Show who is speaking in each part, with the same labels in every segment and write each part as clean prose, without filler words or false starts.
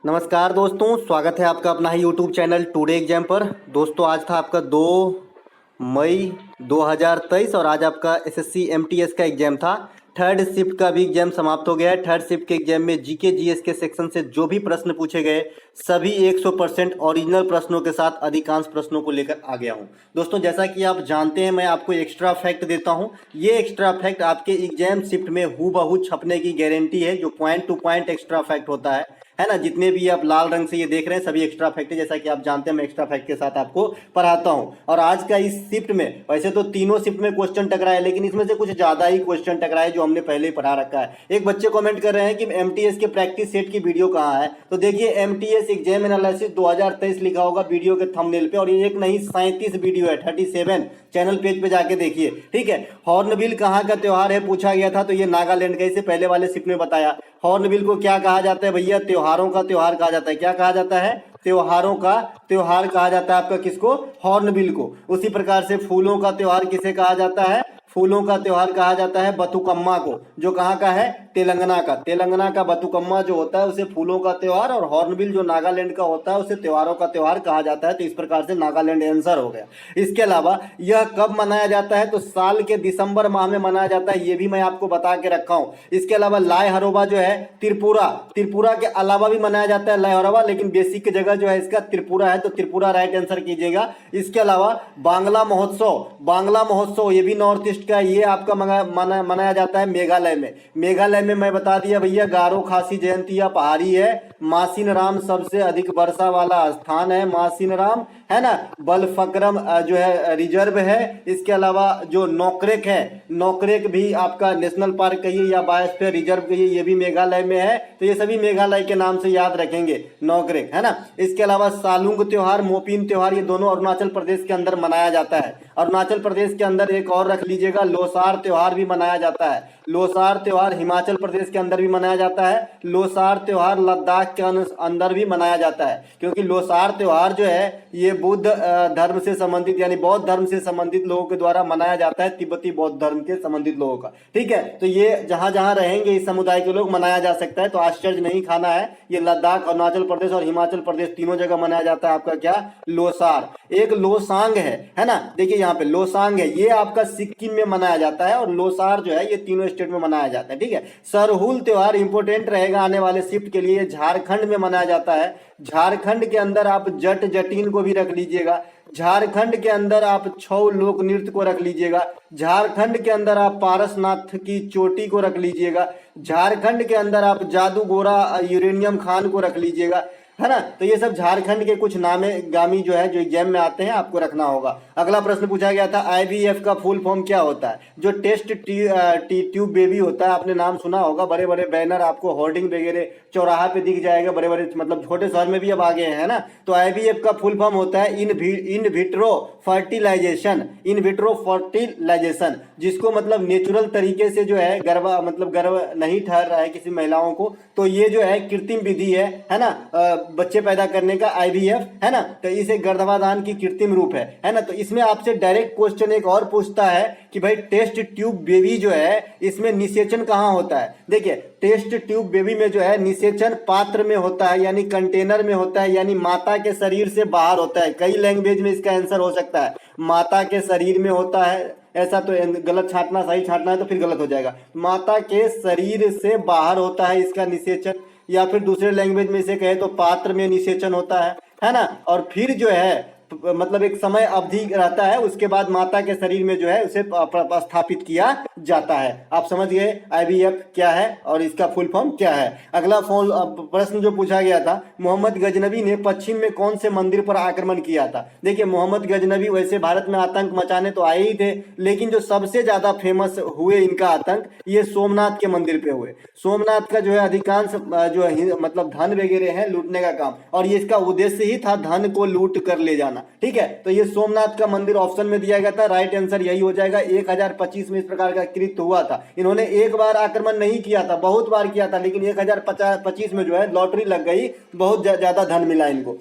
Speaker 1: नमस्कार दोस्तों, स्वागत है आपका अपना ही यूट्यूब चैनल टुडे एग्जाम पर। दोस्तों आज था आपका 2 मई 2023 और आज आपका एसएससी एमटीएस का एग्जाम था। थर्ड शिफ्ट का भी एग्जाम समाप्त हो गया है। थर्ड शिफ्ट के एग्जाम में जीके जीएस के सेक्शन से जो भी प्रश्न पूछे गए सभी 100% ओरिजिनल प्रश्नों के साथ अधिकांश प्रश्नों को लेकर आ गया हूं। दोस्तों जैसा कि आप जानते हैं, मैं आपको एक्स्ट्रा फैक्ट देता हूं। ये एक्स्ट्रा फैक्ट आपके एग्जाम शिफ्ट में हूबहू छपने की गारंटी है। जो point two point extra fact होता है ना, जितने भी आप लाल रंग से ये देख रहे हैं सभी एक्स्ट्रा फैक्ट है। जैसा कि आप जानते हैं मैं एक्स्ट्रा फैक्ट के साथ आपको पढ़ाता हूं। और आज का इस शिफ्ट में वैसे तो तीनों शिफ्ट में क्वेश्चन टकराए, लेकिन इसमें से कुछ ज्यादा ही क्वेश्चन टकराए जो हमने पहले ही पढ़ा रखा है। एक बच्चे कमेंट कर रहे हैं कि एमटीएस के प्रैक्टिस सेट की वीडियो कहाँ है। तो देखिए एमटीएस एग्जाम एनालिसिस 2023 लिखा होगा वीडियो के थंबनेल पे, और ये एक नहीं 37 वीडियो है, 37 चैनल पेज पे जाके देखिए। ठीक है, हॉर्नबिल कहाँ का त्योहार है पूछा गया था, तो ये नागालैंड का। इसे पहले वाले शिफ्ट में बताया। हॉर्नबिल को क्या कहा जाता है भैया? त्योहारों का त्योहार कहा जाता है। क्या कहा जाता है? त्योहारों का त्योहार कहा जाता है आपका किसको? हॉर्नबिल को। उसी प्रकार से फूलों का त्योहार किसे कहा जाता है? फूलों का त्योहार कहा जाता है बतुकम्मा को, जो कहाँ का है? तेलंगाना का। तेलंगाना का बतुकम्मा जो होता है उसे फूलों का त्योहार, और हॉर्नबिल जो नागालैंड का होता है उसे त्योहारों का त्योहार कहा जाता है। तो इस प्रकार से नागालैंड आंसर हो गया। इसके अलावा यह कब मनाया जाता है? तो साल के दिसंबर माह में मनाया जाता है, ये भी मैं आपको बता के रखा हूं। इसके अलावा लाय हरोबा जो है त्रिपुरा के अलावा भी मनाया जाता है लाय हरोबा, लेकिन बेसिक की जगह जो है इसका त्रिपुरा है, तो त्रिपुरा राइट आंसर कीजिएगा। इसके अलावा बांग्ला महोत्सव ये भी नॉर्थ ईस्ट का, ये आपका मनाया जाता है मेघालय में। मेघालय में मैं बता दिया भैया, गारो खासी जयंती या पहाड़ी है। मासिन राम सबसे अधिक वर्षा वाला स्थान है, मासिन राम है ना। बलफक्रम जो है रिजर्व है। इसके अलावा जो नोकरेक है, नोकरेक भी आपका नेशनल पार्क कहिए या बायोस्फीयर रिजर्व कहिए, ये भी मेघालय में है। तो ये सभी मेघालय के नाम से याद रखेंगे, नोकरेक है ना। इसके अलावा सालुंग त्योहार, मोपिन त्योहार, ये दोनों अरुणाचल प्रदेश के अंदर मनाया जाता है। अरुणाचल प्रदेश के अंदर एक और रख लीजिएगा, लोसार त्योहार भी मनाया जाता है। लोसार त्योहार हिमाचल प्रदेश के अंदर भी मनाया जाता है। लोसार त्योहार लद्दाख के अंदर भी मनाया जाता है, क्योंकि लोसार त्योहार जो है ये बुद्ध धर्म से संबंधित यानी बौद्ध धर्म से संबंधित लोगों के द्वारा मनाया जाता है, तिब्बती बौद्ध धर्म के संबंधित लोगों का। ठीक है, तो ये जहां जहां रहेंगे इस समुदाय के लोग मनाया जा सकता है, तो आश्चर्य नहीं खाना है। ये लद्दाख, अरुणाचल प्रदेश और हिमाचल प्रदेश तीनों जगह मनाया जाता है आपका क्या? लोसार। एक लोसांग है ना, देखिए यहाँ पे लोसांग है, ये आपका सिक्किम में मनाया जाता है, और लोसार जो है ये तीनों स्टेट में मनाया जाता है। ठीक है, सरहुल त्योहार इंपोर्टेंट रहेगा आने वाले शिफ्ट के लिए, झारखंड में मनाया जाता है। झारखंड के अंदर आप जट जटीन को भी रख लीजिएगा। झारखंड के अंदर आप छऊ लोक नृत्य को रख लीजिएगा। झारखंड के अंदर आप पारसनाथ की चोटी को रख लीजिएगा। झारखंड के अंदर आप जादू गोरा यूरेनियम खान को रख लीजिएगा, है ना। तो ये सब झारखंड के कुछ नामे गामी जो है जो एग्जाम में आते हैं आपको रखना होगा। अगला प्रश्न पूछा गया था आईवीएफ का फुल फॉर्म क्या होता है? जो टेस्ट ट्यूब बेबी होता है, आपने नाम सुना होगा। बड़े बड़े बैनर आपको होर्डिंग वगैरह चौराहा पे दिख जाएगा, बड़े बड़े मतलब छोटे शहर में भी अब आ गए हैं ना। तो आईवीएफ का फुल फॉर्म होता है इन विट्रो फर्टिलाइजेशन, जिसको मतलब नेचुरल तरीके से जो है गर्भ नहीं ठहर रहा है किसी महिलाओं को, तो ये जो है कृत्रिम विधि है ना, बच्चे पैदा करने का आईवीएफ है ना। तो इसे गर्भाधान की कृत्रिम रूप है ना। तो इसमें आपसे डायरेक्ट क्वेश्चन एक और पूछता है कि भाई टेस्ट ट्यूब बेबी जो है इसमें निषेचन कहाँ होता है? देखिए टेस्ट ट्यूब बेबी में जो है निषेचन पात्र में होता है, यानी कंटेनर में होता है, यानी माता के शरीर से बाहर होता है। कई लैंग्वेज में इसका आंसर हो सकता है, माता के शरीर में होता है, ऐसा तो गलत छांटना, सही छांटना है तो फिर गलत हो जाएगा। माता के शरीर से बाहर होता है इसका निषेचन, या फिर दूसरे लैंग्वेज में इसे कहे तो पात्र में निषेचन होता है ना। और फिर जो है मतलब एक समय अवधि रहता है, उसके बाद माता के शरीर में जो है उसे स्थापित किया जाता है। आप समझ गए आईवीएफ क्या है और इसका फुल फॉर्म क्या है। अगला प्रश्न जो पूछा गया था, मोहम्मद गजनबी ने पश्चिम में कौन से मंदिर पर आक्रमण किया था? देखिए मोहम्मद गजनबी वैसे भारत में आतंक मचाने तो आए ही थे, लेकिन जो सबसे ज्यादा फेमस हुए इनका आतंक ये सोमनाथ के मंदिर पे हुए। सोमनाथ का जो है अधिकांश जो मतलब धन वगैरह है लूटने का काम, और ये इसका उद्देश्य ही था धन को लूट कर ले जाना। ठीक है, तो ये सोमनाथ का मंदिर ऑप्शन में दिया गया था, राइट आंसर यही हो जाएगा। 1025 में इस प्रकार का कृत्य हुआ था। इन्होंने एक बार आक्रमण नहीं किया था, बहुत बार किया था, लेकिन 1025 में जो है लॉटरी लग गई, बहुत ज्यादा धन मिला इनको।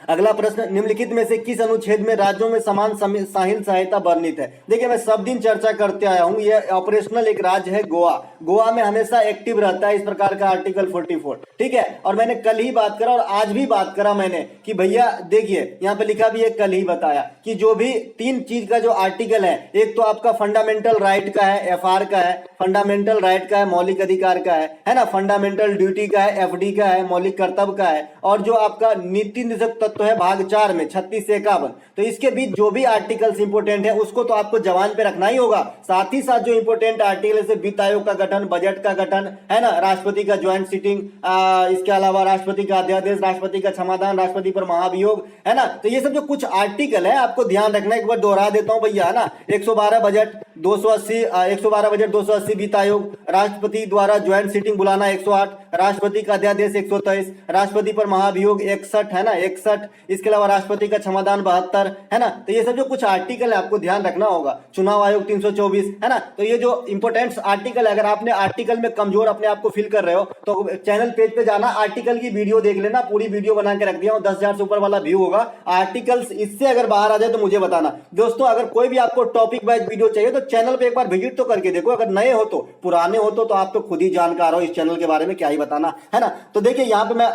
Speaker 1: अगला प्रश्न, निम्नलिखित में से किस अनुच्छेद में राज्यों में समान साहिल सहायता वर्णित है? देखिए मैं सब दिन चर्चा करते आया हूं, ये ऑपरेशनल एक राज्य है गोवा। गोवा में हमेशा एक्टिव रहता है इस प्रकार का आर्टिकल 44, ठीक है। और मैंने कल ही बात करा और आज भी बात करा मैंने कि भैया देखिए यहाँ पे लिखा भी है, कल ही बताया कि जो भी 3 चीज का जो आर्टिकल है, एक तो आपका फंडामेंटल राइट का है, एफआर का है, फंडामेंटल राइट का है, मौलिक अधिकार का है ना, फंडामेंटल ड्यूटी का है, एफडी का है, मौलिक कर्तव्य का है, और जो आपका नीति निर्देशक तत्व है भाग 4 में 36 से 51। तो इसके बीच जो भी आर्टिकल्स इंपोर्टेंट है उसको तो आपको जवान पे रखना ही होगा। साथ ही साथ जो इंपोर्टेंट आर्टिकल जैसे वित्त आयोग का गठन, बजट का गठन, है ना, राष्ट्रपति का ज्वाइंट सीटिंग, इसके अलावा राष्ट्रपति का अध्यादेश, राष्ट्रपति का क्षमादान, राष्ट्रपति पर महाभियोग, है ना। तो ये सब जो कुछ आर्टिकल है आपको ध्यान रखना। एक बार दोहरा देता हूं भैया, है ना। 112 बजट 280 वित्त आयोग, राष्ट्रपति द्वारा ज्वाइंट सीटिंग बुलाना 108, राष्ट्रपति का अध्यादेश 123, राष्ट्रपति पर महाभियोग 61, है ना 61, इसके अलावा राष्ट्रपति का क्षमादान 72, है ना। तो ये सब जो कुछ आर्टिकल है आपको ध्यान रखना होगा। चुनाव आयोग 324, है ना। तो ये जो इंपोर्टेंट आर्टिकल है, अगर आपने आर्टिकल में कमजोर अपने आप को फील कर रहे हो तो चैनल पेज पे जाना, आर्टिकल की वीडियो देख लेना, पूरी वीडियो बना के रख दिया हूं, 10,000 से ऊपर वाला व्यू होगा। आर्टिकल्स इससे अगर बाहर आ जाए तो मुझे बताना। दोस्तों अगर कोई भी आपको टॉपिक वाइज वीडियो चाहिए तो चैनल पे एक बार विजिट तो करके देखो। अगर नए हो तो, पुराने हो तो आप तो खुद ही जानकार हो इस चैनल के बारे में, क्या ही बताना, है ना। तो देखिए यहाँ पे मैं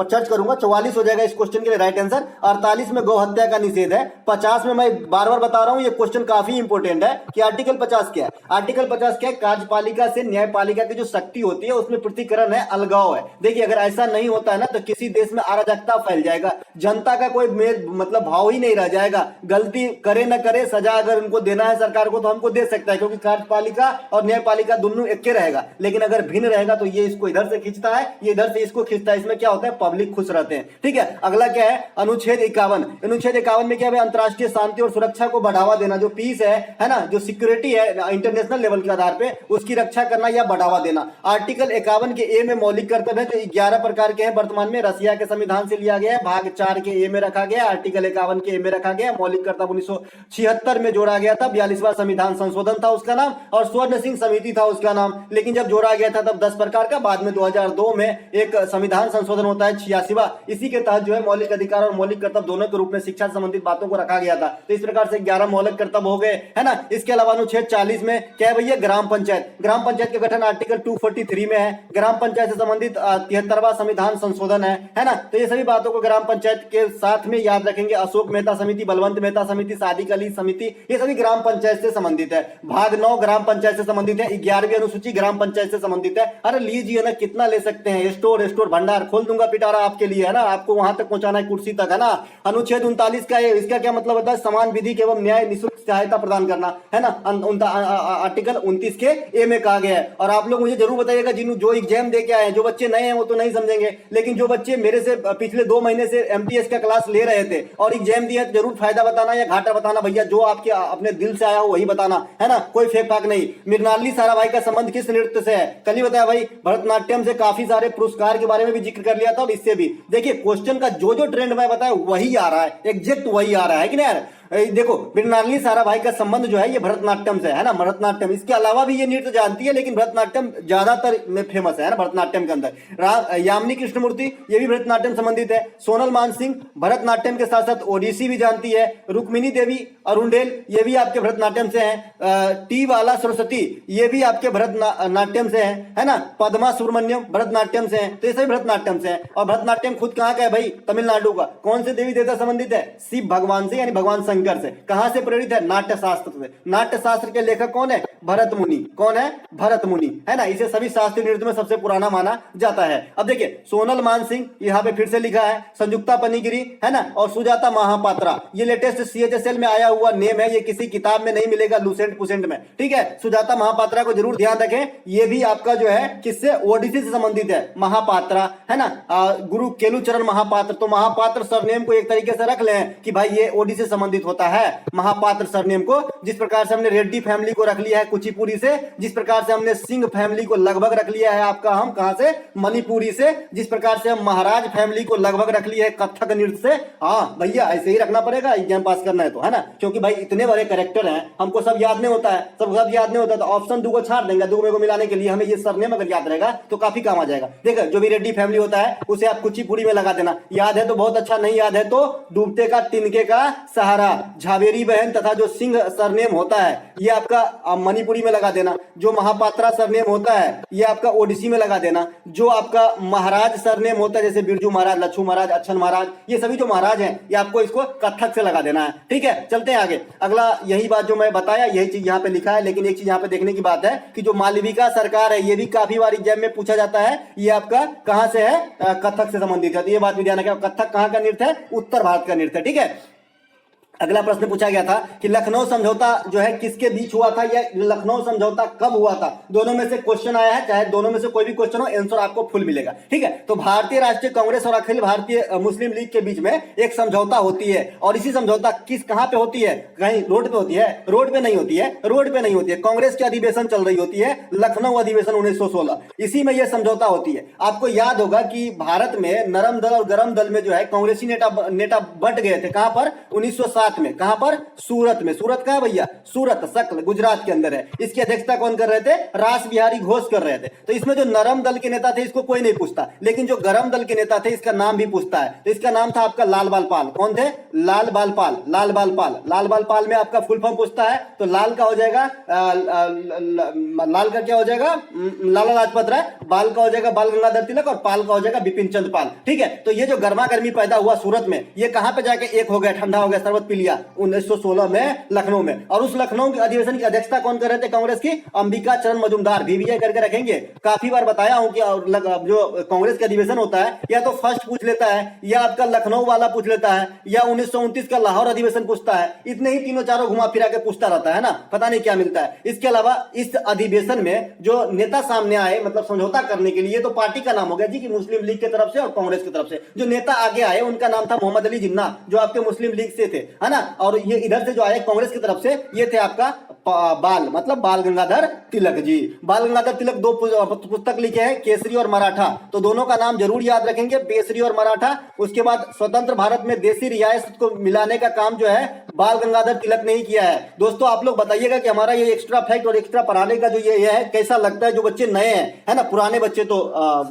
Speaker 1: चर्च करूंगा। 44 हो जाएगा इस क्वेश्चन के लिए राइट आंसर। 48 में गौ हत्या का निषेध है। 50 में मैं बार बार बता रहा हूं, ये क्वेश्चन काफी इंपोर्टेंट है कि आर्टिकल 50 क्या है। आर्टिकल 50 क्या है? कार्यपालिका से न्यायपालिका की जो शक्ति होती है उसमें पृथकीकरण है, अलगाव है। देखिए अगर ऐसा नहीं होता है ना तो किसी देश में अराजकता फैल जाएगा, जनता का कोई मतलब भाव ही नहीं रह जाएगा। गलती करे न करे, सजा अगर उनको देना है सरकार को तो हमको दे सकता है, क्योंकि कार्यपालिका और न्यायपालिका दोनों एक रहेगा। लेकिन अगर भिन्न रहेगा तो ये इसको इधर से खींचता है, ये इधर से इसको खींचता है। इसमें क्या होता है? पब्लिक खुश रहते हैं, ठीक है। अगला क्या है? अनुच्छेद 51। अनुच्छेद 51 में क्या है? अंतरराष्ट्रीय शांति और सुरक्षा को बढ़ावा देना, जो पीस है ना, जो सिक्योरिटी है इंटरनेशनल लेवल के आधार पे, उसकी रक्षा करना या बढ़ावा देना। आर्टिकल 51 के ए में मौलिक कर्तव्य है, जो 11 प्रकार के हैं वर्तमान में, रसिया के संविधान से लिया गया है, भाग 4 के ए में रखा गया, आर्टिकल 51 के ए में रखा गया। मौलिक कर्तव्य 1976 में जोड़ा गया था, 42वां संविधान संशोधन था उसका नाम, और स्वर्ण सिंह समिति था उसका नाम। लेकिन जब जोड़ा गया था तब 10 प्रकार का, बाद में 2002 में एक संविधान संशोधन होता है 86वां, इसी के तहत जो है मौलिक अधिकार और मौलिक कर्तव्य दोनों के रूप में शिक्षा से संबंधित बातों को रखा गया था। तो इस प्रकार से 11 मौलिक कर्तव्य हो गए, है ना। इसके अलावा अनुच्छेद 40 में क्या है भैया? ग्राम पंचायत। ग्राम पंचायत के गठन आर्टिकल 243 में है। ग्राम पंचायत से संबंधित 73वां संविधान संशोधन है ना। तो ये सभी बातों को ग्राम पंचायत के साथ में याद रखेंगे। अशोक मेहता समिति, बलवंत मेहता समिति, सादिक अली समिति, ये सभी ग्राम पंचायत से संबंधित है। भाग 9 ग्राम पंचायत से संबंधित है। 11वीं अनुसूची ग्राम पंचायत से संबंधित है। अरे लीजिए ना, कितना ले सकते हैं? स्टोर भंडार खोल दूंगा पिटारा आपके लिए, है ना। आपको वहां तक पहुंचाना है, कुर्सी तक, है ना। अनुच्छेद 39 का है, इसका क्या मतलब होता है? समान विधिक एवं न्याय निःशुल्क सहायता प्रदान करना, है ना। आर्टिकल 29 के ए में कहा गया है। और आप लोग मुझे जरूर बताइएगा जो एग्जाम दे के आए हैं, जो बच्चे नए हैं वो तो नहीं समझेंगे, लेकिन जो बच्चे मेरे से पिछले 2 महीने से एमटीएस का क्लास ले रहे थे और एग्जाम दिया, तो जरूर फायदा बताना या घाटा बताना भैया, जो आपके अपने दिल से आया हो वही बताना, है ना। कोई फेक फाक नहीं। मृणालिनी साराभाई का संबंध किस नृत्य से है? कल ही बताया भाई, भरतनाट्यम से। काफी सारे पुरस्कार के बारे में भी जिक्र कर लिया था और इससे भी। देखिए क्वेश्चन का जो ट्रेंड मैं बताया वही आ रहा है, एग्जैक्ट वही आ रहा है कि नहीं यार। देखो मृणालिनी साराभाई का संबंध जो है ये भरतनाट्यम से है ना, भरतनाट्यम। इसके अलावा भी ये नृत्य जानती है, लेकिन भरतनाट्यम ज्यादातर में फेमस है ना भरतनाट्यम के अंदर। यामिनी कृष्णमूर्ति, ये भी भरतनाट्यम संबंधित है। सोनल मानसिंह भरतनाट्यम के साथ साथ ओडिसी भी जानती है। रुक्मिणी देवी अरुंडेल, ये भी आपके भरतनाट्यम से हैं। टी वाला सरस्वती, ये भी आपके भरतनाट्यम से है ना। पद्मा सुब्रमण्यम भरतनाट्यम से हैं। तो ये सभी भरतनाट्यम से हैं। और भरतनाट्यम खुद कहाँ का है भाई? तमिलनाडु का। कौन से देवी देवता संबंधित है? शिव भगवान से, यानी भगवान शंकर से। कहां से प्रेरित है? नाट्य शास्त्र से। नाट्य शास्त्र के लेखक कौन है? भरत मुनि। कौन है? भरत मुनि, है ना। इसे सभी शास्त्रीय नृत्य में सबसे पुराना माना जाता है। अब देखिए सोनल मानसिंह, यहाँ पे फिर से लिखा है। संयुक्ता पनिगिरी, है ना। और सुजाता महापात्रा, ये लेटेस्ट सीएचएसएल में आया हुआ नेम है, ये किसी किताब में नहीं मिलेगा लूसेंट पुसेंट में, ठीक है। सुजाता महापात्रा को जरूर ध्यान रखें। ये भी आपका जो है किससे? ओडिसी से संबंधित है। महापात्रा, है ना। गुरु केलुचरण महापात्र, तो महापात्र सरनेम को एक तरीके से रख लें कि भाई ये ओडिसी से संबंधित संबोधित होता है महापात्र सरनेम को। जिस प्रकार से हमने रेड्डी फैमिली को रख लिया है कुचिपुड़ी से, जिस प्रकार से हमने सिंह फैमिली को लगभग रख लिया है आपका हम कहां से, मणिपुरी से, जिस प्रकार से हम महाराज फैमिली को लगभग रख लिया है कथक नृत्य से। हाँ भैया ऐसे ही रखना पड़ेगा एग्जाम पास करना है तो, है ना, क्योंकि भाई इतने बड़े कैरेक्टर हैं, हमको सब याद नहीं होता है, सब याद नहीं होता, तो ऑप्शन 2 को छाड़ देंगे, 2 को मिलाने के लिए हमें ये सरनेम अगर याद रहेगा तो काफी काम आ जाएगा। देखो जो भी रेड्डी फैमिली होता है उसे आप कुचिपुड़ी में लगा देना, याद है तो बहुत अच्छा, नहीं याद है तो डूबते का तिनके का सहारा, झावेरी बहन तथा जो सिंह सरनेम होता है ये आपका मणिपुरी में लगा देना, जो महापात्रा सरनेम होता है ये आपका ओडिसी में लगा देना, जो आपका महाराज सरनेम होता है जैसे बिरजू महाराज, लच्छू महाराज, अच्छन महाराज, ये सभी जो महाराज हैं ये आपको इसको कथक से लगा देना है। ठीक है, चलते हैं आगे। अगला यही बात जो मैं बताया यही चीज यहाँ पे लिखा है, लेकिन एक चीज यहाँ पे देखने की बात है कि जो मालविका सरकार है ये भी काफी बार एग्जाम में पूछा जाता है, ये आपका कहां से है, कथक से संबंधित है, तो ये बात भी ध्यान रखें। कथक कहां का नृत्य है, उत्तर भारत का नृत्य है। ठीक है, अगला प्रश्न पूछा गया था कि लखनऊ समझौता जो है किसके बीच हुआ था या लखनऊ समझौता कब हुआ था। दोनों में से क्वेश्चन आया है, चाहे दोनों में से कोई भी क्वेश्चन हो आंसर आपको फुल मिलेगा। ठीक है, तो भारतीय राष्ट्रीय कांग्रेस और अखिल भारतीय मुस्लिम लीग के बीच में एक समझौता होती है, और इसी समझौता कहां पे होती है, कहीं रोड पे होती है, रोड पे नहीं होती है, रोड पे नहीं होती है, कांग्रेस की अधिवेशन चल रही होती है, लखनऊ अधिवेशन 1916, इसी में यह समझौता होती है। आपको याद होगा कि भारत में नरम दल और गरम दल में जो है कांग्रेसी नेता बंट गए थे, कहां पर, 1907 में, कहां पर, सूरत में। सूरत कहां है भैया, सूरत सकल गुजरात के अंदर है। इसकी अध्यक्षता कौन कर रहे थे, रास बिहारी घोष कर रहे थे। तो इसमें जो नरम दल के नेता थे इसको कोई नहीं पूछता, लेकिन जो गरम दल के नेता थे इसका नाम भी पूछता है। तो इसका नाम था आपका लाल बाल पाल। कौन थे, लाल बाल पाल, लाल बाल पाल। लाल बाल पाल में आपका फुल फॉर्म पूछता है तो लाल का हो जाएगा लाल का क्या हो जाएगा, लाला लाजपत राय, बाल का हो जाएगा बाल गंगाधर तिलक, और पाल का हो जाएगा बिपिन चंद्र पाल। ठीक है, तो ये जो गर्मा गर्मी पैदा हुआ सूरत में, ये कहां पे जाके एक हो गया, ठंडा हो गया, शरबत पी लिया 1916 में लखनऊ में। और उस लखनऊ की अधिवेशन की अध्यक्षता कौन कर रहे थे कांग्रेस की, अंबिका चरण मजूमदार, VVI करके रखेंगे। काफी बार बताया हूं कि जो कांग्रेस का अधिवेशन होता है या तो फर्स्ट पूछ लेता है, या आपका लखनऊ वाला पूछ लेता है, या 1929 का लाहौर अधिवेशन पूछता है। इतने ही तीनों चारों घुमा फिरा के पूछता रहता है ना, पता नहीं क्या मिलता है। इसके अलावा इस अधिवेशन में जो नेता सामने आए मतलब समझौता करने के लिए, तो पार्टी का नाम हो गया जी की मुस्लिम लीग की तरफ से और कांग्रेस की तरफ से। जो नेता आगे आए उनका नाम था मोहम्मद अली जिन्ना, जो आपके मुस्लिम लीग से थे, है ना। और ये इधर से जो आए कांग्रेस की तरफ से, ये थे आपका बाल मतलब बाल गंगाधर तिलक जी। बाल गंगाधर तिलक 2 पुस्तक लिखे हैं, केसरी और मराठा, तो दोनों का नाम जरूर याद रखेंगे, केसरी और मराठा। उसके बाद स्वतंत्र भारत में देसी रियासत को मिलाने का काम जो है बाल गंगाधर तिलक ने ही किया है। दोस्तों आप लोग बताइएगा कि हमारा ये एक्स्ट्रा फैक्ट और एक्स्ट्रा पढ़ाने का जो ये है कैसा लगता है, जो बच्चे नए हैं, है ना, पुराने बच्चे तो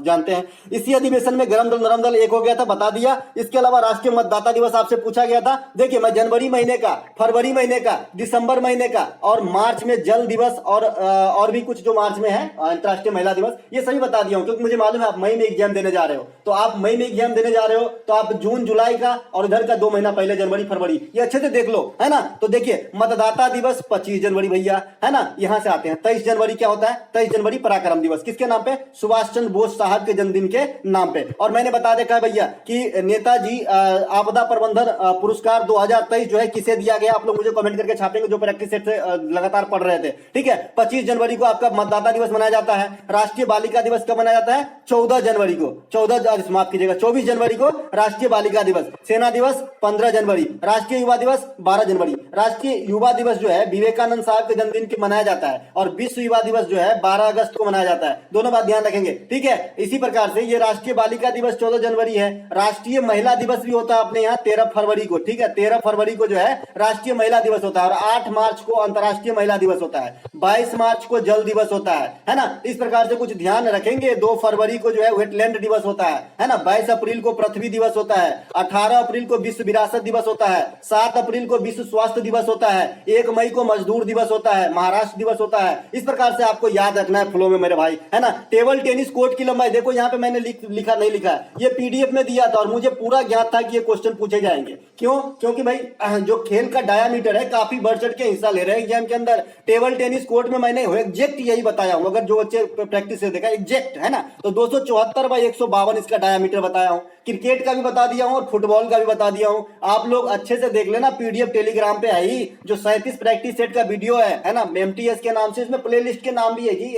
Speaker 1: जानते हैं। इसी अधिवेशन में गरम दल नरम दल एक हो गया था, बता दिया। इसके अलावा राष्ट्रीय मतदाता दिवस आपसे पूछा गया था। देखिए मैं जनवरी महीने का, फरवरी महीने का, दिसंबर महीने का और मार्च में जल दिवस और भी कुछ जो मार्च में है अंतर्राष्ट्रीय महिला दिवस, ये सभी बता दिया हूं, क्योंकि मुझे मालूम है आप मई में एग्जाम देने जा रहे हो। तो आप मई में एग्जाम देने जा रहे हो तो आप जून जुलाई का और इधर का 2 महीना पहले जनवरी फरवरी ये अच्छे से देख लो, है ना। तो देखिए मतदाता दिवस 25 जनवरी भैया, है ना। यहां से आते हैं 23 जनवरी क्या होता है, 23 जनवरी पराक्रम दिवस, किसके नाम पे, सुभाष चंद्र बोस साहब के जन्मदिन के नाम पे। और मैंने बता देखा है भैया कि नेताजी आपदा प्रबंधन पुरस्कार 2023 जो है किसे दिया गया, आप लोग मुझे कमेंट करके छापेंगे जो प्रैक्टिस सेट से लगातार पढ़ रहे थे। ठीक है, 25 जनवरी को आपका मतदाता दिवस मनाया जाता है। राष्ट्रीय बालिका दिवस कब मनाया जाता है, 14 जनवरी को, 14 माफ कीजिएगा 24 जनवरी को राष्ट्रीय बालिका दिवस। सेना दिवस 15 जनवरी, राष्ट्रीय युवा दिवस 12 जनवरी। राष्ट्रीय युवा दिवस जो है विवेकानंद साहब के जन्मदिन के मनाया जाता है, और विश्व युवा दिवस जो है 12 अगस्त को मनाया जाता है। दोनों बात ध्यान रखेंगे, ठीक है। इसी प्रकार से ये राष्ट्रीय बालिका दिवस 14 जनवरी है। राष्ट्रीय महिला दिवस भी होता है अपने यहाँ 13 फरवरी को, ठीक है, 13 फरवरी को जो है राष्ट्रीय महिला दिवस होता है, और 8 मार्च को अंतर्राष्ट्रीय महिला दिवस होता है, 22 मार्च को जल दिवस होता है ना। इस प्रकार से कुछ ध्यान रखेंगे। 2 फरवरी को जो है वेटलैंड दिवस होता है ना। 22 अप्रैल को पृथ्वी दिवस होता है। 18 अप्रैल को विश्व विरासत दिवस होता है। 7 अप्रैल को विश्व स्वास्थ्य दिवस होता है। 1 मई को मजदूर दिवस होता है, महाराष्ट्र दिवस होता है। इस प्रकार से आपको याद रखना है फ्लो में मेरे भाई, है ना। टेबल टेनिस कोर्ट की लंबाई देखो यहाँ पे मैंने लिखा नहीं लिखा है, ये पीडीएफ में दिया था और मुझे पूरा ज्ञात था कि ये क्वेश्चन पूछे जाएंगे। क्यों? क्योंकि भाई जो खेल का डायामीटर है काफी बढ़ चढ़ के हिस्सा ले रहे हैं एग्जाम के अंदर। टेबल टेनिस कोर्ट में मैंने एग्जैक्ट यही बताया हूं, अगर जो बच्चे प्रैक्टिस से देखा एग्जैक्ट, है ना। तो 274 बाई 152 इसका डायामीटर बताया हूं। क्रिकेट का भी बता दिया हूं और फुटबॉल का भी बता दिया हूं। आप लोग अच्छे से देख लेना, पीडीएफ टेलीग्राम पे है ही, जो 37 प्रैक्टिस सेट का वीडियो है ना, एमटीएस के नाम से। इसमें प्लेलिस्ट के नाम भी है कि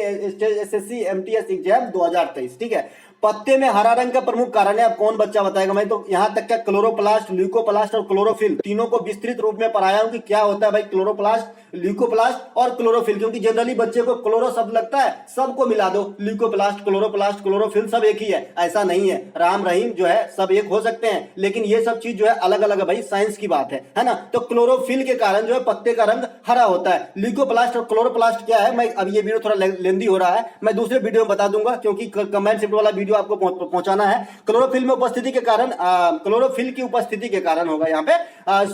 Speaker 1: एसएससी एमटीएस एग्जाम 2023, ठीक है। पत्ते में हरा रंग का प्रमुख कारण है, अब कौन बच्चा बताएगा? मैं तो यहाँ तक क्या क्लोरोप्लास्ट, ल्यूकोप्लास्ट और क्लोरोफिल तीनों को विस्तृत रूप में पढ़ाया हूं कि क्या होता है भाई क्लोरोप्लास्ट, ल्यूकोप्लास्ट और क्लोरोफिल, क्योंकि जनरली बच्चे को क्लोरो शब्द लगता है, सबको मिला दो, ल्यूकोप्लास्ट, क्लोरोप्लास्ट, क्लोरोफिल सब एक ही है। ऐसा नहीं है, राम रहीम जो है सब एक हो सकते हैं, लेकिन ये सब चीज जो है अलग अलग है भाई, साइंस की बात है ना। तो क्लोरोफिल के कारण जो है पत्ते का रंग हरा होता है। ल्यूकोप्लास्ट और क्लोरोप्लास्ट क्या है, मैं अब ये वीडियो थोड़ा लेंदी हो रहा है, मैं दूसरे वीडियो में बता दूंगा, क्योंकि कमेंट शिफ्ट वाला वीडियो आपको पहुंचाना है। क्लोरोफिल में उपस्थिति के कारण, क्लोरोफिल की उपस्थिति के कारण होगा यहाँ पे,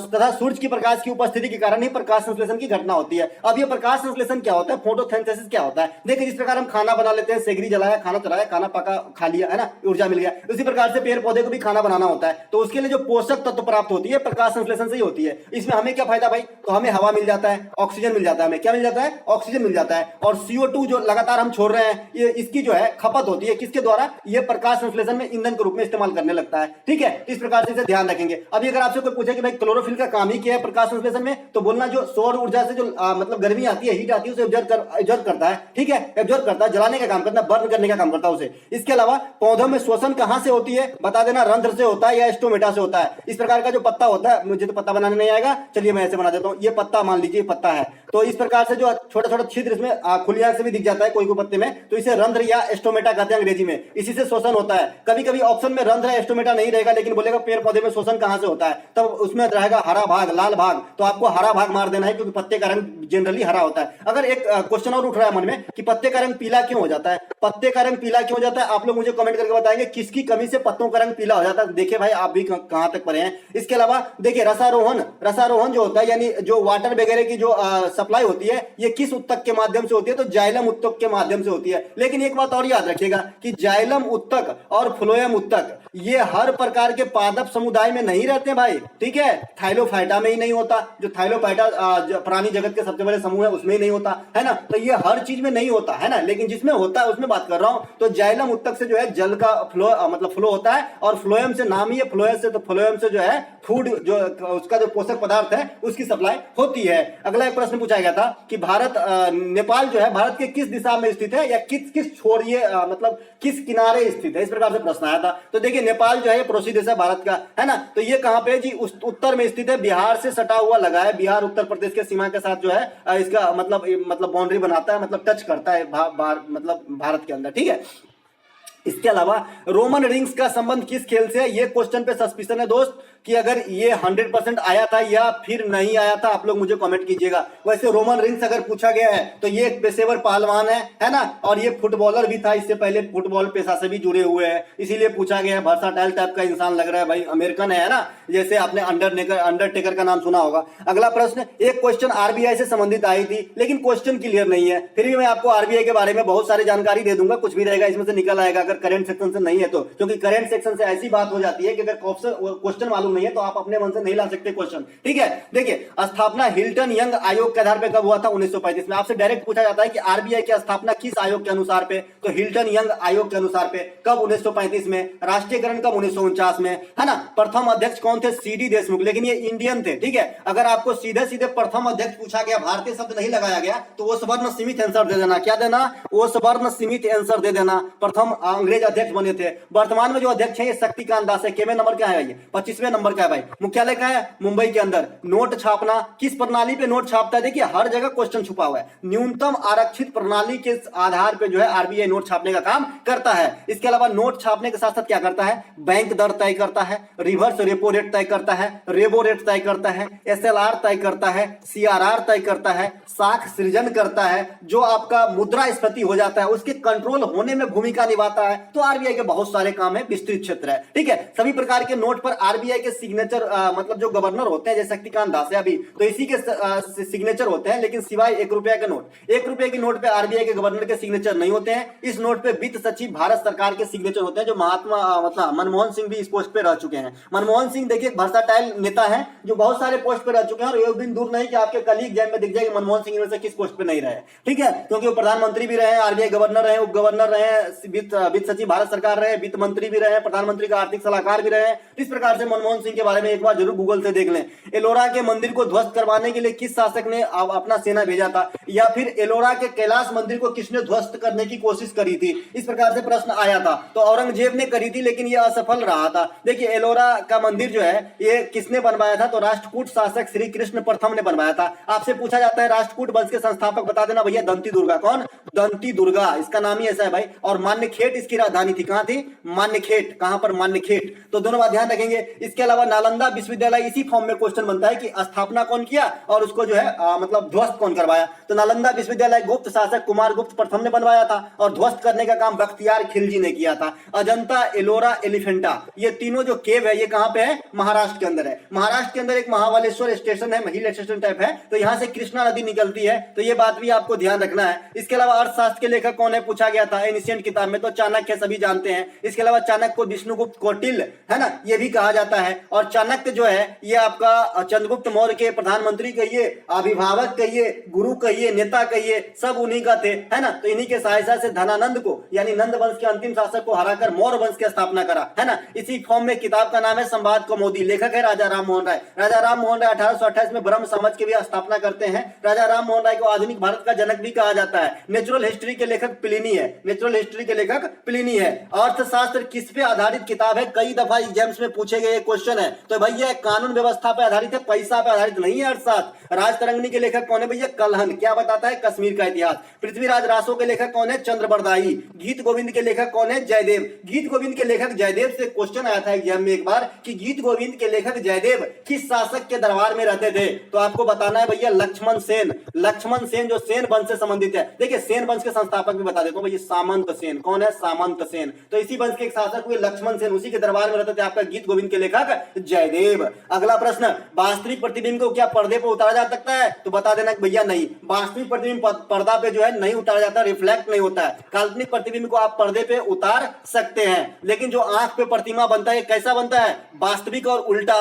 Speaker 1: तथा सूर्य की प्रकाश की उपस्थिति के कारण ही प्रकाश संश्लेषण की घटना होती है। अब ये प्रकाश संश्लेषण क्या होता है, फोटोसिंथेसिस क्या होता है? देखिए, जिस प्रकार हम खाना बना लेते हैं, सेगरी जलाया, खाना चलाया, खाना पका, खा लिया, है ना, ऊर्जा मिल गया, उसी प्रकार से पेड़ पौधे को भी खाना बनाना होता है, तो उसके लिए जो पोषक तत्व प्राप्त होती है प्रकाश संश्लेषण से ही होती है। इसमें हमें क्या फायदा भाई? तो हमें हवा मिल जाता है, ऑक्सीजन मिल जाता है, हमें क्या मिल जाता है? ऑक्सीजन मिल जाता है। और CO2 जो लगातार हम छोड़ रहे हैं, ये इसकी जो है खपत होती है, किसके द्वारा? ये प्रकाश संश्लेषण में ईंधन के रूप में इस्तेमाल करने लगता है। ठीक है, इस प्रकार से इसे ध्यान रखेंगे। अभी अगर आपसे कोई पूछे कि भाई क्लोरोफिल का काम ही क्या है प्रकाश संश्लेषण में, तो बोलना जो सौर ऊर्जा से जो मतलब गर्मी आती है, हीट आती है, उसे एब्जॉर्ब करता है। ठीक है, एब्जॉर्ब करता है, जलाने का काम करता है, बर्न करने का काम करता है उसे। इसके अलावा पौधों में श्वसन कहां से होती है, बता देना, रंध्र से होता है या स्टोमेटा से होता है। इस प्रकार का जो पत्ता होता है, मुझे तो पत्ता बनाने नहीं आएगा, चलिए मैं ऐसे बना देता हूं। ये पत्ता मान लीजिए पत्ता है, तो इस प्रकार से जो छोटा छोटा छिद्र इसमें खुली आंख से भी दिख जाता है कोई कोई पत्ते में, तो इसे रंध्र या स्टोमेटा कहते हैं अंग्रेजी में। इसी से श्वसन होता है। कभी कभी ऑप्शन में रंध्र या स्टोमेटा नहीं रहेगा, लेकिन बोलेगा पेड़ पौधे में श्वसन कहां से होता है, तब उसमें रहेगा हरा भाग, लाल भाग, तो आपको हरा भाग मार देना है, क्योंकि पत्ते का रंग जनरली हरा होता है। अगर एक क्वेश्चन और उठ रहा है मन में कि पत्ते का रंग पीला क्यों हो जाता है, पत्ते का रंग पीला क्यों हो जाता है, आप लोग मुझे कमेंट करके बताएंगे किसकी कमी से पत्तों का रंग पीला हो जाता है। देखिए भाई, आप भी कहां तक पढ़े हैं। इसके अलावा देखिए, रसारोहण जो होता है, यानी जो वाटर वगैरह की जो सप्लाई होती है, ये किस उत्तक के माध्यम से होती है? तो जाइलम उत्तक के माध्यम से होती है। लेकिन एक बात और याद रखिएगा कि जाइलम उत्तक और फ्लोएम उत्तक ये हर प्रकार के पादप समुदाय में नहीं रहते भाई। ठीक है, थाइलोफाइटा में ही नहीं होता, जो थाइलोफाइटा प्राणी जगत के सबसे बड़े समूह है उसमें ही नहीं होता, है ना। तो ये हर चीज में नहीं होता है ना, लेकिन जिसमें होता है उसमें बात कर रहा हूं। तो जाइलम उत्तक से जो है जल का फ्लो मतलब फ्लो होता है, और फ्लोएम से नाम ही है फ्लोएम से, तो फ्लोएम से जो है फूड, जो उसका जो पोषक पदार्थ है उसकी सप्लाई होती है। अगला एक प्रश्न पूछा गया था कि नेपाल जो है भारत के किस दिशा में स्थित है, या किस छोर ये मतलब किस किनारे स्थित है, इस प्रकार से प्रश्न आया था। तो देखिए, नेपाल जो है पड़ोसी देश है भारत का, है ना। तो ये कहां पे जी? उत्तर में स्थित है, बिहार से सटा हुआ लगा है, बिहार उत्तर प्रदेश के सीमा के साथ जो है इसका मतलब बाउंड्री बनाता है, मतलब टच करता है मतलब भारत के अंदर। ठीक है, इसके अलावा रोमन रिंग्स का संबंध किस खेल से है? ये क्वेश्चन पे सस्पिशन है दोस्त कि अगर ये 100% आया था या फिर नहीं आया था, आप लोग मुझे कमेंट कीजिएगा। वैसे रोमन रिंग्स अगर पूछा गया है तो ये एक पेशेवर पहलवान है ना, और ये फुटबॉलर भी था, इससे पहले फुटबॉल पेशा से भी जुड़े हुए हैं, इसीलिए पूछा गया है। वर्साटाइल टाइप का इंसान लग रहा है भाई, अमेरिकन है ना, जैसे आपने अंडरटेकर का नाम सुना होगा। अगला प्रश्न, एक क्वेश्चन आरबीआई से संबंधित आई थी, लेकिन क्वेश्चन क्लियर नहीं है, फिर भी मैं आपको आरबीआई के बारे में बहुत सारी जानकारी दे दूंगा, कुछ भी रहेगा इसमें से निकल आएगा अगर करंट सेक्शन से नहीं है तो, क्योंकि करंट सेक्शन से ऐसी बात हो जाती है कि अगर क्वेश्चन मालूम नहीं है तो आप अपने मन से नहीं ला सकते क्वेश्चन। ठीक है, देखिए, स्थापना हिल्टन यंग आयोग के आधार पर कब हुआ था? 1935 में। आपसे डायरेक्ट पूछा जाता है कि आरबीआई की स्थापना किस आयोग के अनुसार पे, तो हिल्टन यंग आयोग के अनुसार पे। कब? 1935 में। राष्ट्रीयकरण कब? 1949 में, है ना। प्रथम अध्यक्ष कौन थे? सीडी देशमुख, लेकिन ये इंडियन थे। ठीक है, अगर आपको सीधे सीधे प्रथम अध्यक्ष पूछा गया, भारतीय शब्द नहीं लगाया गया, तो वो स्वर्ण सीमित आंसर दे देना। क्या देना? वो स्वर्ण सीमित आंसर दे देना। प्रथम अंग्रेज अध्यक्ष बने थे। वर्तमान में जो अध्यक्ष है ये शक्तिकांत दास है। केवे नंबर क्या है भाई? 25वें नंबर का है भाई। मुख्यालय क्या है? मुंबई के अंदर। नोट छापना, किस प्रणाली पे नोट छापता है? देखिए, हर जगह क्वेश्चन छुपा हुआ है। न्यूनतम आरक्षित प्रणाली के आधार पे जो है आरबीआई नोट छापने का काम करता है। इसके अलावा नोट छापने के साथ साथ क्या करता है? बैंक दर तय करता है, रिवर्स रेपो रेट तय करता है, रेबो रेट तय करता है, एसएलआर तय करता है, सीआरआर तय करता है, साख सृजन करता है, जो आपका मुद्रास्फीति हो जाता है उसके कंट्रोल होने में भूमिका निभाता है। तो आरबीआई के बहुत सारे काम है, विस्तृत क्षेत्र है। ठीक है, सभी प्रकार के नोट पर आरबीआई के सिग्नेचर मतलब जो गवर्नर होते हैं, जैसे शक्तिकांत दास है अभी, तो इसी के सिग्नेचर होते हैं, लेकिन सिवाय 1 रुपया के नोट। 1 रुपये के नोट पे आरबीआई के गवर्नर के सिग्नेचर नहीं होते हैं। इस नोट पे वित्त सचिव भारत सरकार के सिग्नेचर होते हैं, जो महात्मा मतलब मनमोहन सिंह भी इस पोस्ट पे रह चुके हैं। मनमोहन सिंह देखिए वर्सटाइल नेता है, जो बहुत सारे पोस्ट पे रह चुके हैं, और एक दिन दूर नहीं कि आपके कल एग्जाम में दिख जाएगा मनमोहन सिंह से किस पोस्ट पे नहीं रहे। ठीक है, क्योंकि वो प्रधानमंत्री भी रहे, आरबीआई गवर्नर रहे, उप गवर्नर रहे, वित्त वित्त सचिव भारत सरकार रहे, वित्त मंत्री भी रहे, प्रधानमंत्री का आर्थिक सलाहकार भी रहे। इस प्रकार से मनमोहन सिंह के बारे में एक बार जरूर गूगल से देख लें। एलोरा के मंदिर को ध्वस्त करवाने के लिए किस शासक ने अपना सेना भेजा था, या फिर एलोरा के कैलाश मंदिर को किसने ध्वस्त करने की कोशिश करी थी, इस प्रकार से प्रश्न आया था। तो औरंगजेब ने करी थी, लेकिन यह असफल रहा था। देखिए एलोरा का मंदिर जो है ये किसने बनवाया था, तो राष्ट्रकूट शासक श्री कृष्ण प्रथम ने बनवाया था। आपसे पूछा जाता है राष्ट्रकूट वंश के संस्थापक बता देना भैया, दंती दुर्गा। कौन? दंती दुर्गा, इसका नाम ही ऐसा है भाई। और मान्यखेट इसकी राजधानी थी। कहां थी? मान्यखेट। कहां पर? मान्यखेट। तो दोनों बात ध्यान रखेंगे। इसके अलावा नालंदा विश्वविद्यालय, इसी फॉर्म में क्वेश्चन बनता है कि स्थापना कौन किया और उसको जो है मतलब ध्वस्त कौन करवाया। तो नालंदा विश्वविद्यालय गुप्त शासक कुमार गुप्त प्रथम ने बनवाया था और ध्वस्त करने का काम बख्तियार खिलजी ने किया था। अजंता, एलोरा, एलिफेंटा, ये तीनों जो केव है ये कहां पे है? महाराष्ट्र के अंदर है। महाराष्ट्र के अंदर एक महाबलेश्वर स्टेशन है, हिल स्टेशन टाइप है, तो यहां से कृष्णा नदी निकलती है। तो ये बात भी आपको ध्यान रखना है। इसके अलावा अर्थशास्त्र के लेखक कौन है पूछा गया था एनिशिएंट किताब में, तो चाणक्य सभी जानते हैं। इसके अलावा चाणक्य को विष्णुगुप्त कौटिल्य है ना, ये भी कहा जाता है। और चाणक्य जो है ये आपका चंद्रगुप्त मौर्य के प्रधानमंत्री कहिए, अभिभावक कहिए, गुरु कहिए, नेता कहिए, सब उन्हीं का थे, है ना। तो इन्हीं के सहायता से धनानंद को यानी नंद वंश के अंतिम शासक को हराकर मौर्य वंश की स्थापना करा, है ना। इसी फॉर्म में किताब का नाम है संवाद कौमुदी। लेखक है राजा राम मोहन राय। राजा राम मोहन राय 1828 में ब्रह्म समाज की भी स्थापना करते हैं। राजा राम मोहन राय को आधुनिक भारत का जनक भी कहा जाता है। नेचुरल हिस्ट्री के लेखक प्लिनी है। नेचुरल हिस्ट्री के लेखक प्लिनी है। अर्थशास्त्र किस पे आधारित किताब है? कई दफा एग्जाम्स में पूछे गए क्वेश्चन है। तो भैया कानून व्यवस्था पे आधारित है, पैसा पे आधारित नहीं है अर्थशास्त्र। राजतरंगिणी के लेखक कौन है भैया? कलहन। क्या बताता है? कश्मीर का इतिहास। पृथ्वीराज रासो के लेखक कौन है? चंद्रबरदाई। गीत गोविंद के लेखक कौन है? जयदेव। गीत गोविंद के लेखक जयदेव से क्वेश्चन आया था एग्जाम में एक बार कि गीत गोविंद के लेखक जयदेव किस शासक के दरबार में रहते थे, तो आपको बताना है भैया लक्ष्मण सेन। लक्ष्मण सेन जो सेन वंश से संबंधित है। देखिए सेन वंश के संस्थापक भी बता देता हूं भैया, सामंत सेन। कौन है? सामंत सेन। तो इसी वंश के एक शासक हुए लक्ष्मण सेन, उसी के दरबार में रहते थे आपका गीत गोविंद के लेखक जयदेव। अगला प्रश्न, वास्तविक प्रतिबिंब को क्या पर्दे पर उतारा जा सकता है, तो बता देना भैया नहीं। वास्तविक प्रतिबिंब पर्दा पे जो है नहीं उतारा जाता, रिफ्लेक्ट नहीं होता है। काल्पनिक प्रतिबिंब को आप पर्दे पे उतार सकते हैं, लेकिन जो आंख पे प्रतिमा बनता है कैसा बनता है? वास्तविक और उल्टा,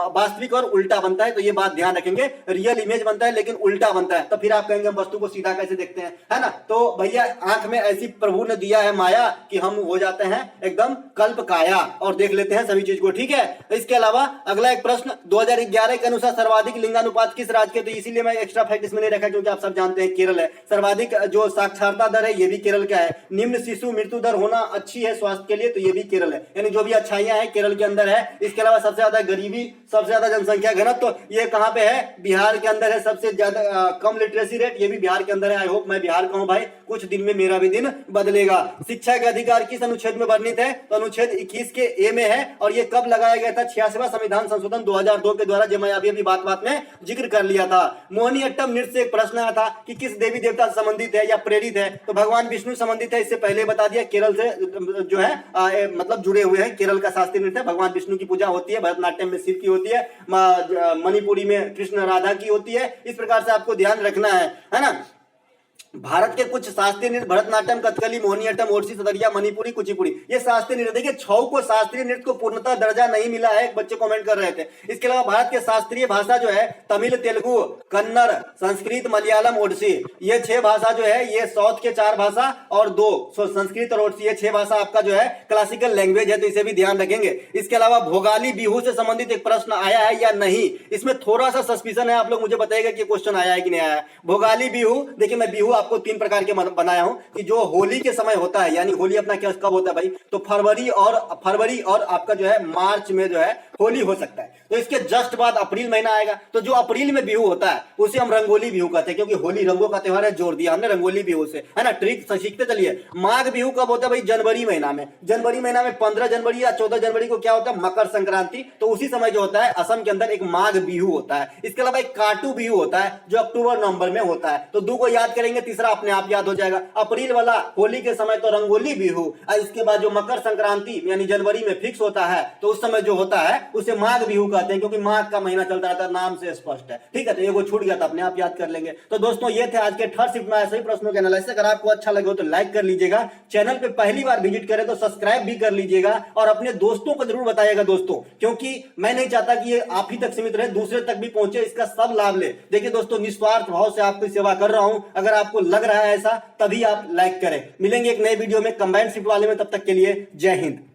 Speaker 1: वास्तविक और उल्टा बनता है। तो ये बात ध्यान रखेंगे, रियल इमेज बनता है लेकिन उल्टा बनता है। तो फिर आप कहेंगे हम वस्तु को सीधा कैसे देखते हैं, है ना। तो भैया आंख में ऐसी प्रभु ने दिया है माया कि हम हो जाते हैं एकदम कल्प काया और देख लेते हैं सभी चीज को, ठीक है। इसके अलावा अगला एक प्रश्न, 2011 के अनुसार सर्वाधिक लिंगानुपात किस राज्य के? तो इसीलिए मैं एक्स्ट्रा फैक्ट इसमें नहीं रखा क्योंकि आप सब जानते हैं केरल है। सर्वाधिक जो साक्षरता दर है ये भी केरल का है। निम्न शिशु मृत्यु दर होना अच्छी है स्वास्थ्य के लिए, तो ये भी केरल है। यानी जो भी अच्छाइयां हैं केरल के अंदर है। इसके अलावा सबसे ज्यादा गरीबी, सबसे ज्यादा जनसंख्या घनत्व, तो ये कहां पे है? बिहार के अंदर है। सबसे ज्यादा कम लिटरेसी रेट, ये भी बिहार के अंदर है। आई होप मैं बिहार का हूं भाई, कुछ दिन में मेरा भी दिन बदलेगा। शिक्षा के अधिकार किस अनुच्छेद में वर्णित है? तो अनुच्छेद 21 के ए में है। और ये कब लगाया गया था? 86वां संविधान संशोधन 2002 के द्वारा, जो मैं अभी बात में जिक्र कर लिया था। मोहिनीअट्टम नृत्य से एक प्रश्न आया था कि किस देवी देवता से संबंधित है या प्रेरित है, तो भगवान विष्णु संबंधित है। इससे पहले बता दिया, केरल से जो है मतलब जुड़े हुए हैं। केरल का शास्त्रीय नृत्य, भगवान विष्णु की पूजा होती है। भरतनाट्यम में शिव की होती है, मणिपुरी में कृष्ण राधा की होती है। इस प्रकार से आपको ध्यान रखना है ना। भारत के कुछ शास्त्रीय नृत्य भरतनाट्यम, कथकली, मोहिनीअट्टम, ओडिसी, सदरिया, मणिपुरी, कुचिपुड़ी, ये शास्त्रीय नृत्य। देखिए छऊ को शास्त्रीय नृत्य को पूर्णतः दर्जा नहीं मिला है, एक बच्चे कमेंट कर रहे थे। इसके अलावा भारत के शास्त्रीय भाषा जो है तमिल, तेलुगु, कन्नड़, संस्कृत, मलयालम, ओडिसी, ये 6 भाषा जो है ये साउथ के 4 भाषा और 2 संस्कृत और ओडिसी, ये 6 भाषा आपका जो है क्लासिकल लैंग्वेज है, तो इसे भी ध्यान रखेंगे। इसके अलावा भोगाली बिहू से संबंधित एक प्रश्न आया है या नहीं, इसमें थोड़ा सा सस्पिशन है, आप लोग मुझे बताइएगा कि क्वेश्चन आया है कि नहीं आया। भोगाली बिहू, देखिए मैं बिहू आपको 3 प्रकार के बनाया हूं कि जो होली के समय होता है, यानी होली अपना क्या कब होता है भाई, तो फरवरी और आपका जो है मार्च में जो है होली हो सकता है। तो इसके जस्ट बाद अप्रैल महीना आएगा, तो जो अप्रैल में बिहू होता है उसे हम रंगोली बिहू कहते हैं, क्योंकि होली रंगों का त्योहार है, जोड़ दिया हमने रंगोली बिहू से, है ना। ट्रिक सीखते चलिए। माघ बिहू कब होता है भाई? जनवरी महीना में। जनवरी महीना में 15 जनवरी या 14 जनवरी को क्या होता है? मकर संक्रांति। तो उसी समय जो होता है असम के अंदर एक माघ बिहू होता है। इसके अलावा एक काटू बिहू होता है जो अक्टूबर नवंबर में होता है। तो 2 को याद करेंगे, तीसरा अपने आप याद हो जाएगा। अप्रैल वाला होली के समय तो रंगोली बिहू, और इसके बाद जो मकर संक्रांति यानी जनवरी में फिक्स होता है, तो उस समय जो होता है उसे माघ बिहू कहते हैं, क्योंकि माघ का महीना चलता रहता है, नाम से स्पष्ट है। ठीक है, तो ये वो छूट गया था, अपने आप याद कर लेंगे। तो दोस्तों ये थे आज के थर्ड शिफ्ट में ऐसे ही प्रश्नों के एनालिसिस। अगर आपको अच्छा लगे हो तो लाइक कर लीजिएगा, चैनल पे पहली बार विजिट करें तो सब्सक्राइब भी कर लीजिएगा, और अपने दोस्तों को जरूर बताइएगा दोस्तों, क्योंकि मैं नहीं चाहता कि ये आप ही तक सीमित रहे, दूसरे तक भी पहुंचे, इसका सब लाभ ले। देखिए दोस्तों, निस्वार्थ भाव से आपकी सेवा कर रहा हूं, अगर आपको लग रहा है ऐसा तभी आप लाइक करें। मिलेंगे एक नए वीडियो में कंबाइंड शिफ्ट वाले में, तब तक के लिए जय हिंद।